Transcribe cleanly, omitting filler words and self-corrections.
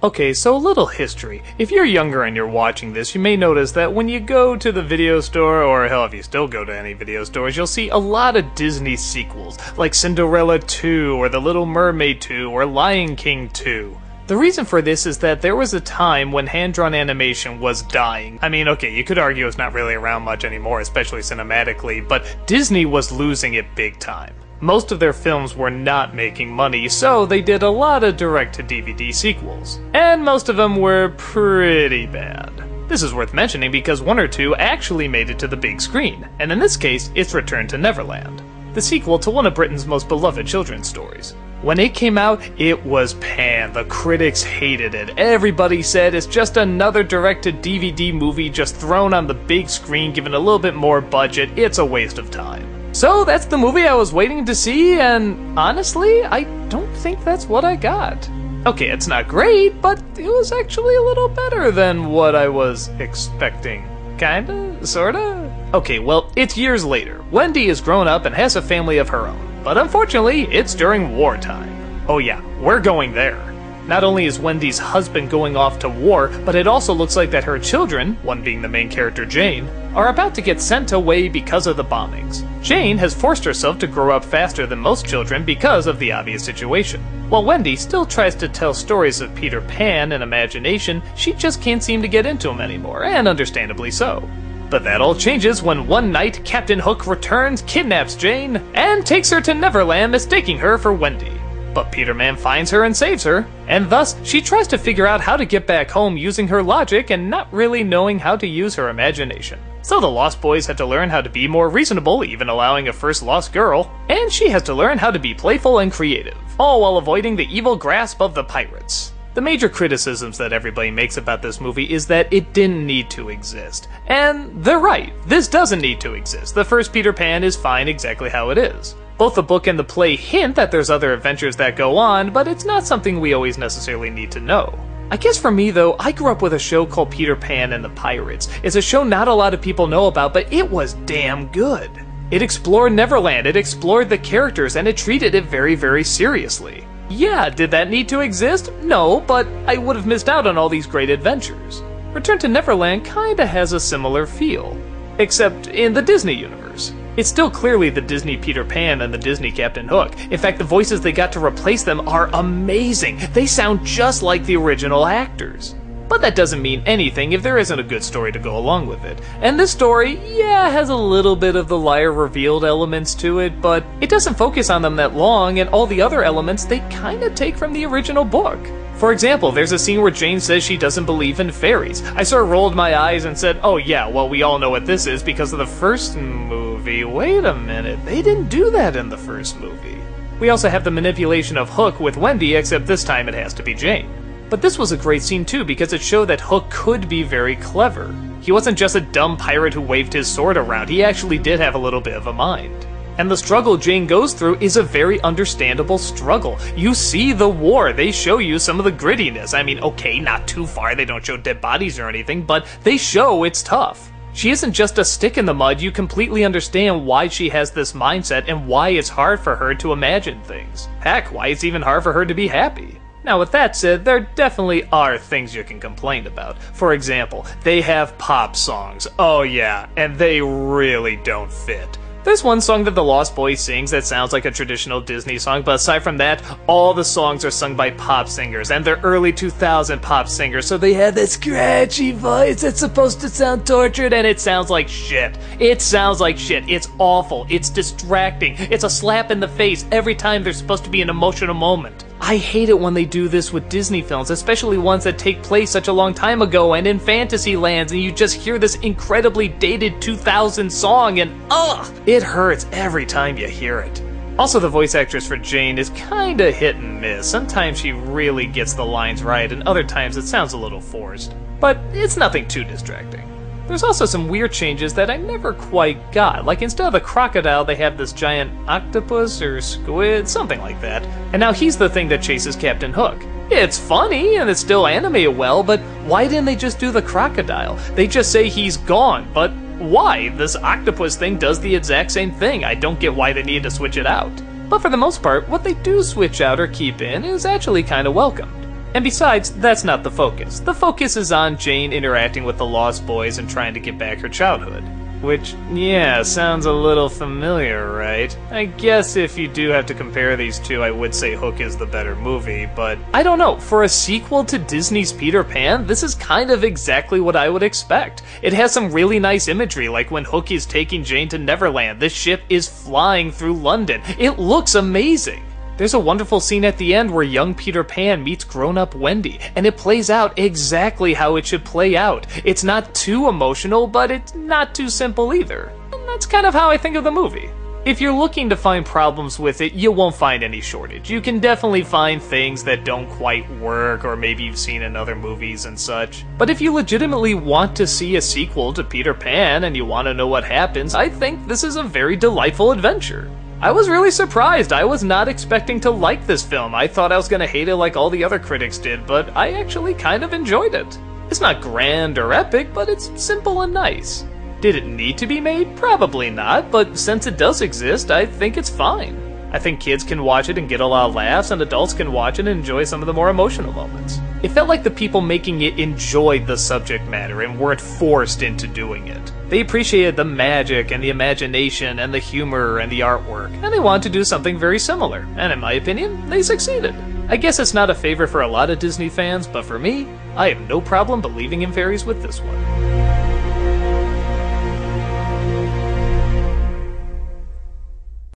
Okay, so a little history. If you're younger and you're watching this, you may notice that when you go to the video store, or hell, if you still go to any video stores, you'll see a lot of Disney sequels, like Cinderella 2, or The Little Mermaid 2, or Lion King 2. The reason for this is that there was a time when hand-drawn animation was dying. I mean, okay, you could argue it's not really around much anymore, especially cinematically, but Disney was losing it big time. Most of their films were not making money, so they did a lot of direct-to-DVD sequels. And most of them were pretty bad. This is worth mentioning because one or two actually made it to the big screen, and in this case, it's Return to Neverland, the sequel to one of Britain's most beloved children's stories. When it came out, it was panned. The critics hated it. Everybody said it's just another direct-to-DVD movie just thrown on the big screen, given a little bit more budget. It's a waste of time. So that's the movie I was waiting to see, and honestly, I don't think that's what I got. Okay, it's not great, but it was actually a little better than what I was expecting. Kinda? Sorta? Okay, well, it's years later. Wendy is grown up and has a family of her own, but unfortunately, it's during wartime. Oh yeah, we're going there. Not only is Wendy's husband going off to war, but it also looks like that her children, one being the main character Jane, are about to get sent away because of the bombings. Jane has forced herself to grow up faster than most children because of the obvious situation. While Wendy still tries to tell stories of Peter Pan in imagination, she just can't seem to get into them anymore, and understandably so. But that all changes when one night Captain Hook returns, kidnaps Jane, and takes her to Neverland, mistaking her for Wendy. But Peter Man finds her and saves her, and thus she tries to figure out how to get back home using her logic and not really knowing how to use her imagination. So the Lost Boys have to learn how to be more reasonable, even allowing a first lost girl, and she has to learn how to be playful and creative, all while avoiding the evil grasp of the pirates. The major criticisms that everybody makes about this movie is that it didn't need to exist. And they're right, this doesn't need to exist. The first Peter Pan is fine exactly how it is. Both the book and the play hint that there's other adventures that go on, but it's not something we always necessarily need to know. I guess for me though, I grew up with a show called Peter Pan and the Pirates. It's a show not a lot of people know about, but it was damn good. It explored Neverland, it explored the characters, and it treated it very, very seriously. Yeah, did that need to exist? No, but I would have missed out on all these great adventures. Return to Neverland kinda has a similar feel, except in the Disney universe. It's still clearly the Disney Peter Pan and the Disney Captain Hook. In fact, the voices they got to replace them are amazing. They sound just like the original actors. But that doesn't mean anything if there isn't a good story to go along with it. And this story, yeah, has a little bit of the liar revealed elements to it, but it doesn't focus on them that long, and all the other elements they kinda take from the original book. For example, there's a scene where Jane says she doesn't believe in fairies. I sort of rolled my eyes and said, oh yeah, well we all know what this is because of the first movie. Wait a minute, they didn't do that in the first movie. We also have the manipulation of Hook with Wendy, except this time it has to be Jane. But this was a great scene too because it showed that Hook could be very clever. He wasn't just a dumb pirate who waved his sword around, he actually did have a little bit of a mind. And the struggle Jane goes through is a very understandable struggle. You see the war, they show you some of the grittiness. I mean, okay, not too far, they don't show dead bodies or anything, but they show it's tough. She isn't just a stick in the mud, you completely understand why she has this mindset and why it's hard for her to imagine things. Heck, why it's even hard for her to be happy. Now with that said, there definitely are things you can complain about. For example, they have pop songs. Oh yeah, and they really don't fit. There's one song that the Lost Boys sings that sounds like a traditional Disney song, but aside from that, all the songs are sung by pop singers, and they're early 2000 pop singers, so they have that scratchy voice that's supposed to sound tortured, and it sounds like shit. It sounds like shit. It's awful. It's distracting. It's a slap in the face every time there's supposed to be an emotional moment. I hate it when they do this with Disney films, especially ones that take place such a long time ago and in fantasy lands, and you just hear this incredibly dated 2000 song and ugh! It hurts every time you hear it. Also, the voice actress for Jane is kinda hit and miss. Sometimes she really gets the lines right, and other times it sounds a little forced. But it's nothing too distracting. There's also some weird changes that I never quite got, like instead of the crocodile they have this giant octopus or squid, something like that, and now he's the thing that chases Captain Hook. It's funny and it's still animated well, but why didn't they just do the crocodile? They just say he's gone, but why? This octopus thing does the exact same thing. I don't get why they need to switch it out. But for the most part, what they do switch out or keep in is actually kinda welcomed. And besides, that's not the focus. The focus is on Jane interacting with the Lost Boys and trying to get back her childhood. Which, yeah, sounds a little familiar, right? I guess if you do have to compare these two, I would say Hook is the better movie, but I don't know, for a sequel to Disney's Peter Pan, this is kind of exactly what I would expect. It has some really nice imagery, like when Hook is taking Jane to Neverland, this ship is flying through London. It looks amazing. There's a wonderful scene at the end where young Peter Pan meets grown-up Wendy, and it plays out exactly how it should play out. It's not too emotional, but it's not too simple either. And that's kind of how I think of the movie. If you're looking to find problems with it, you won't find any shortage. You can definitely find things that don't quite work, or maybe you've seen in other movies and such. But if you legitimately want to see a sequel to Peter Pan and you want to know what happens, I think this is a very delightful adventure. I was really surprised. I was not expecting to like this film. I thought I was going to hate it like all the other critics did, but I actually kind of enjoyed it. It's not grand or epic, but it's simple and nice. Did it need to be made? Probably not, but since it does exist, I think it's fine. I think kids can watch it and get a lot of laughs, and adults can watch it and enjoy some of the more emotional moments. It felt like the people making it enjoyed the subject matter and weren't forced into doing it. They appreciated the magic and the imagination and the humor and the artwork, and they wanted to do something very similar, and in my opinion, they succeeded. I guess it's not a favorite for a lot of Disney fans, but for me, I have no problem believing in fairies with this one.